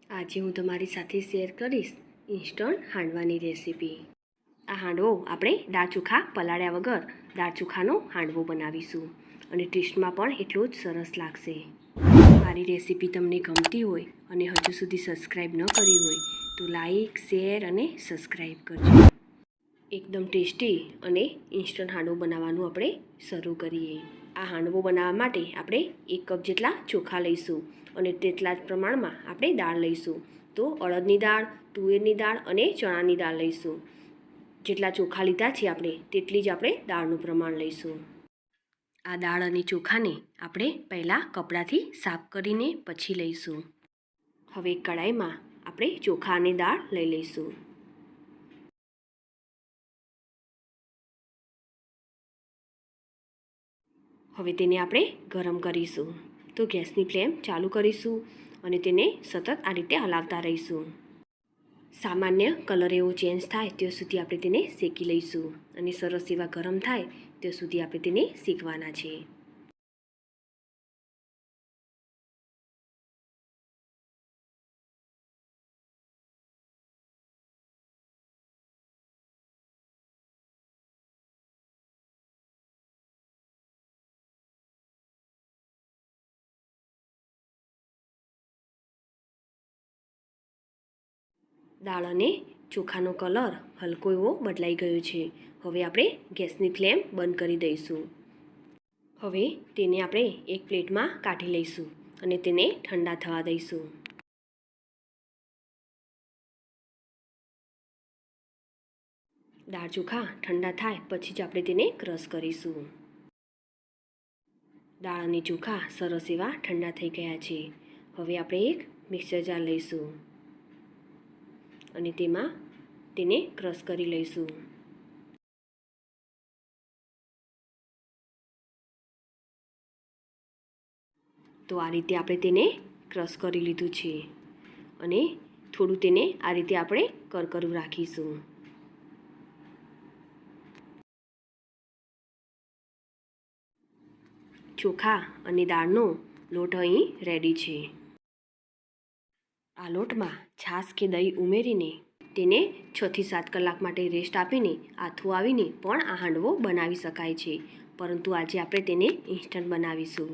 આજે હું તમારી સાથે શેર કરીશ ઇન્સ્ટન્ટ હાંડવાની રેસીપી. આ હાંડવો આપણે દાળ ચોખા પલાળ્યા વગર દાળ ચોખાનો હાંડવો બનાવીશું અને ટેસ્ટમાં પણ એટલો જ સરસ લાગશે. મારી રેસીપી તમને ગમતી હોય અને હજુ સુધી સબસ્ક્રાઈબ ન કરી હોય તો લાઈક, શેર અને સબસ્ક્રાઈબ કરજો. એકદમ ટેસ્ટી અને ઇન્સ્ટન્ટ હાંડવો બનાવવાનું આપણે શરૂ કરીએ. આ હાંડવો બનાવવા માટે આપણે 1 કપ જેટલા ચોખા લઈશું અને તેટલા જ પ્રમાણમાં આપણે દાળ લઈશું. તો અડદની દાળ, તુવેરની દાળ અને ચણાની દાળ લઈશું. જેટલા ચોખા લીધા છે આપણે તેટલી જ આપણે દાળનું પ્રમાણ લઈશું. આ દાળ અને ચોખાને આપણે પહેલાં કપડાથી સાફ કરીને પછી લઈશું. હવે કડાઈમાં આપણે ચોખા અને દાળ લઈ લઈશું. હવે તેને આપણે ગરમ કરીશું. તો ગેસની ફ્લેમ ચાલુ કરીશું અને તેને સતત આ રીતે હલાવતા રહીશું. સામાન્ય કલર એવો ચેન્જ થાય ત્યાં સુધી આપણે તેને શેકી લઈશું અને સરસ એવા ગરમ થાય ત્યાં સુધી આપણે તેને શેકવાના છે. દાળ અને ચોખાનો કલર હલકો એવો બદલાઈ ગયો છે. હવે આપણે ગેસની ફ્લેમ બંધ કરી દઈશું. હવે તેને આપણે એક પ્લેટમાં કાઢી લઈશું અને તેને ઠંડા થવા દઈશું. દાળ ચોખા ઠંડા થાય પછી જ આપણે તેને ક્રશ કરીશું. દાળ અને ચોખા સરસ એવા ઠંડા થઈ ગયા છે. હવે આપણે એક મિક્સર જાર લઈશું અને તેમાં તેને ક્રશ કરી લઈશું. તો આ રીતે આપણે તેને ક્રશ કરી લીધું છે અને થોડું તેને આ રીતે આપણે કરકરું રાખીશું. ચોખા અને દાળનો લોટ અહીં રેડી છે. આ લોટમાં છાશ કે દહીં ઉમેરીને તેને 6 થી 7 કલાક માટે રેસ્ટ આપીને આથું આવીને પણ આ હાંડવો બનાવી શકાય છે. પરંતુ આજે આપણે તેને ઇન્સ્ટન્ટ બનાવીશું.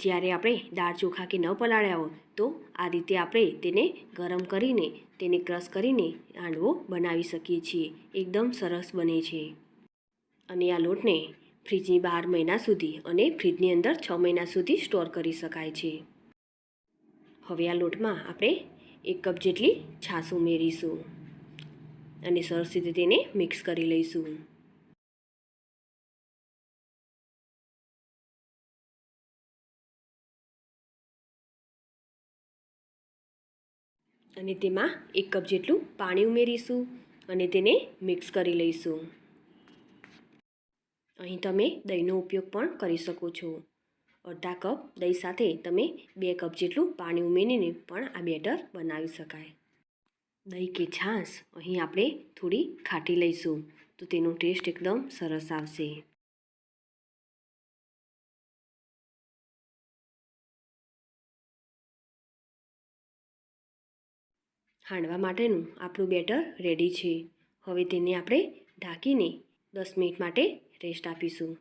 જ્યારે આપણે દાળ ચોખા કે ન પલાળ્યા હોય તો આ રીતે આપણે તેને ગરમ કરીને તેને ક્રશ કરીને હાંડવો બનાવી શકીએ છીએ. એકદમ સરસ બને છે અને આ લોટને ફ્રીજની બહાર મહિના સુધી અને ફ્રીજની અંદર 6 મહિના સુધી સ્ટોર કરી શકાય છે. હવે આ લોટમાં આપણે 1 કપ જેટલી છાશ ઉમેરીશું અને સરસ રીતે તેને મિક્સ કરી લઈશું. અને તેમાં 1 કપ જેટલું પાણી ઉમેરીશું અને તેને મિક્સ કરી લઈશું. અહીં તમે દહીંનો ઉપયોગ પણ કરી શકો છો. અડધા કપ દહીં સાથે તમે 2 કપ જેટલું પાણી ઉમેરીને પણ આ બેટર બનાવી શકાય. દહીં કે છાશ અહીં આપણે થોડી ખાટી લઈશું તો તેનો ટેસ્ટ એકદમ સરસ આવશે. હાંડવા માટેનું આપણું બેટર રેડી છે. હવે તેને આપણે ઢાંકીને 10 મિનિટ માટે રેસ્ટ આપીશું.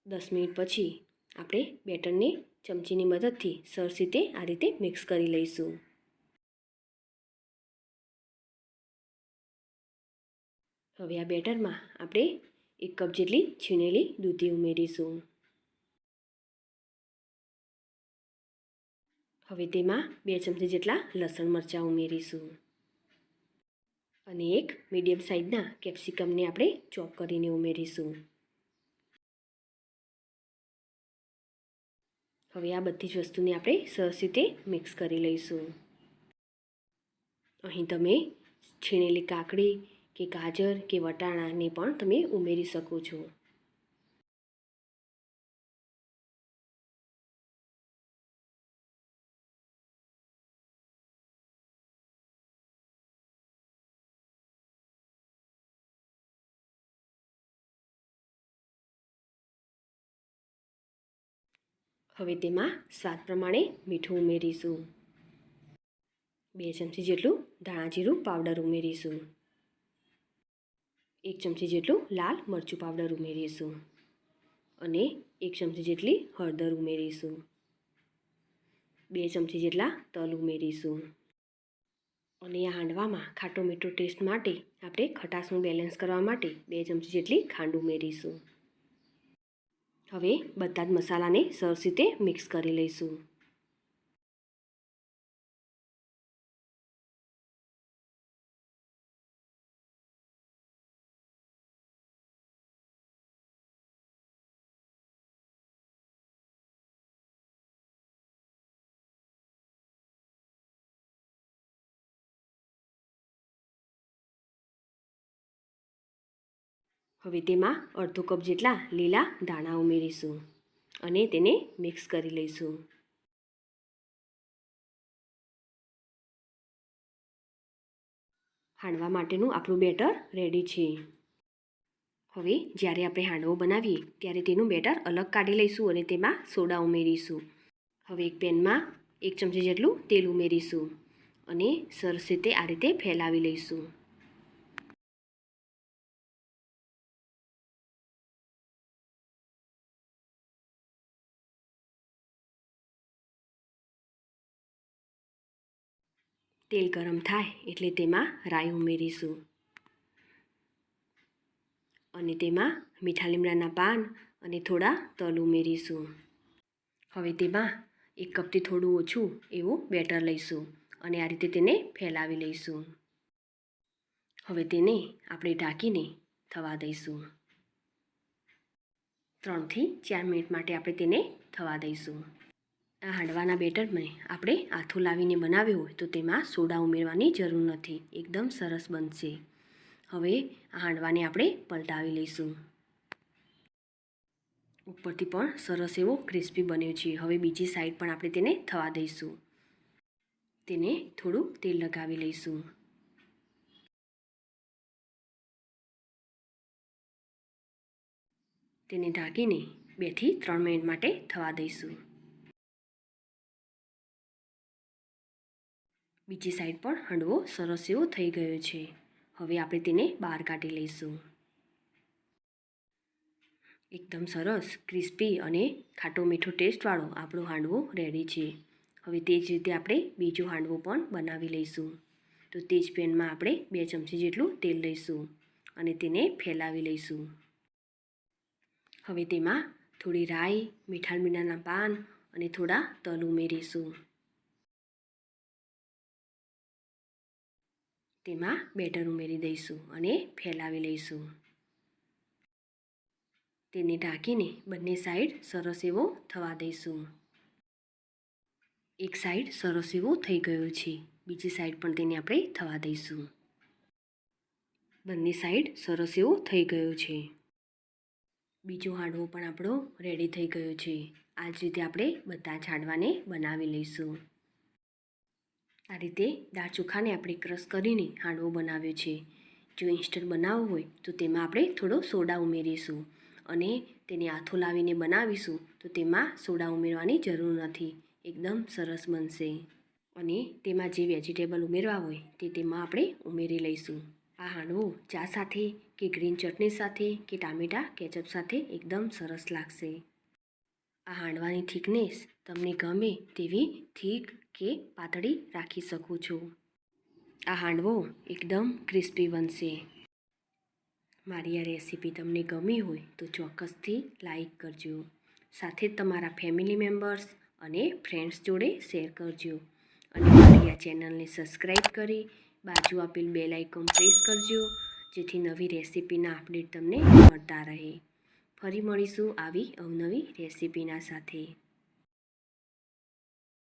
10 મિનિટ પછી આપણે બેટરને ચમચીની મદદથી સરસ રીતે આ રીતે મિક્સ કરી લઈશું. હવે આ બેટરમાં આપણે 1 કપ જેટલી છીણેલી દૂધી ઉમેરીશું. હવે તેમાં 2 ચમચી જેટલા લસણ મરચાં ઉમેરીશું અને એક મીડિયમ સાઇઝના કેપ્સિકમને આપણે ચોપ કરીને ઉમેરીશું. હવે આ બધી જ વસ્તુને આપણે સરસ રીતે મિક્સ કરી લઈશું. અહીં તમે છીણેલી કાકડી કે ગાજર કે વટાણાને પણ તમે ઉમેરી શકો છો. હવે તેમાં સ્વાદ પ્રમાણે મીઠું ઉમેરીશું. 2 ચમચી જેટલું ધાણા જીરું પાવડર ઉમેરીશું. 1 ચમચી જેટલું લાલ મરચું પાવડર ઉમેરીશું અને 1 ચમચી જેટલી હળદર ઉમેરીશું. 2 ચમચી જેટલા તલ ઉમેરીશું. અને આ હાંડવામાં ખાટો મીઠો ટેસ્ટ માટે આપણે ખટાશનું બેલેન્સ કરવા માટે 2 ચમચી જેટલી ખાંડ ઉમેરીશું. હવે બધા જ મસાલાને સરસ રીતે મિક્સ કરી લઈશું. હવે તેમાં અડધો કપ જેટલા લીલા ધાણા ઉમેરીશું અને તેને મિક્સ કરી લઈશું. હાંડવા માટેનું આપણું બેટર રેડી છે. હવે જ્યારે આપણે હાંડવો બનાવીએ ત્યારે તેનું બેટર અલગ કાઢી લઈશું અને તેમાં સોડા ઉમેરીશું. હવે એક પેનમાં 1 ચમચી જેટલું તેલ ઉમેરીશું અને સરસ રીતે આ રીતે ફેલાવી લઈશું. તેલ ગરમ થાય એટલે તેમાં રાઈ ઉમેરીશું અને તેમાં મીઠા લીમડાના પાન અને થોડા તલ ઉમેરીશું. હવે તેમાં 1 કપથી થોડું ઓછું એવું બેટર લઈશું અને આ રીતે તેને ફેલાવી લઈશું. હવે તેને આપણે ઢાંકીને થવા દઈશું. 3 થી 4 મિનિટ માટે આપણે તેને થવા દઈશું. આ હાંડવાના બેટરમાં આપણે આથો લાવીને બનાવ્યો હોય તો તેમાં સોડા ઉમેરવાની જરૂર નથી. એકદમ સરસ બનશે. હવે આ હાંડવાને આપણે પલટાવી લઈશું. ઉપરથી પણ સરસ એવો ક્રિસ્પી બન્યો છે. હવે બીજી સાઈડ પણ આપણે તેને થવા દઈશું. તેને થોડું તેલ લગાવી લઈશું. તેને ઢાંકીને 2 થી 3 મિનિટ માટે થવા દઈશું. બીજી સાઈડ પણ હાંડવો સરસ એવો થઈ ગયો છે. હવે આપણે તેને બહાર કાઢી લઈશું. એકદમ સરસ ક્રિસ્પી અને ખાટો મીઠો ટેસ્ટવાળો આપણો હાંડવો રેડી છે. હવે તે જ રીતે આપણે બીજો હાંડવો પણ બનાવી લઈશું. તો તે જ પેનમાં આપણે 2 ચમચી જેટલું તેલ લઈશું અને તેને ફેલાવી લઈશું. હવે તેમાં થોડી રાઈ, મીઠા લીમડાના પાન અને થોડા તલ ઉમેરીશું. તેમાં બેટર ઉમેરી દઈશું અને ફેલાવી લઈશું. તેને ઢાંકીને બંને સાઈડ સરસ એવો થવા દઈશું. એક સાઈડ સરસ એવો થઈ ગયો છે. બીજી સાઈડ પણ તેને આપણે થવા દઈશું. બંને સાઈડ સરસ એવો થઈ ગયો છે. બીજો હાંડવો પણ આપણો રેડી થઈ ગયો છે. આ જ રીતે આપણે બધા જ હાંડવાને બનાવી લઈશું. આ રીતે દાળ ચોખાને આપણે ક્રશ કરીને હાંડવો બનાવ્યો છે. જો ઇન્સ્ટન્ટ બનાવવો હોય તો તેમાં આપણે થોડો સોડા ઉમેરીશું અને તેને આથો લાવીને બનાવીશું તો તેમાં સોડા ઉમેરવાની જરૂર નથી. એકદમ સરસ બનશે. અને તેમાં જે વેજીટેબલ ઉમેરવા હોય તે તેમાં આપણે ઉમેરી લઈશું. આ હાંડવો ચા સાથે કે ગ્રીન ચટણી સાથે કે ટામેટા કેચઅપ સાથે એકદમ સરસ લાગશે. આ હાંડવાની થિકનેસ તમને ગમે તેવી થીક કે પાતળી રાખી શકો છો. આ હાંડવો એકદમ ક્રિસ્પી બનશે. મારી આ રેસીપી તમને ગમી હોય તો ચોક્કસથી લાઈક કરજો. સાથે જ તમારા ફેમિલી મેમ્બર્સ અને ફ્રેન્ડ્સ જોડે શેર કરજો. અને મારી આ ચેનલને સબસ્ક્રાઈબ કરી બાજુ આપેલ બેલ આઇકોન પ્રેસ કરજો જેથી નવી રેસીપીના અપડેટ તમને મળતા રહે. ફરી મળીશું આવી અવનવી રેસીપીના સાથે.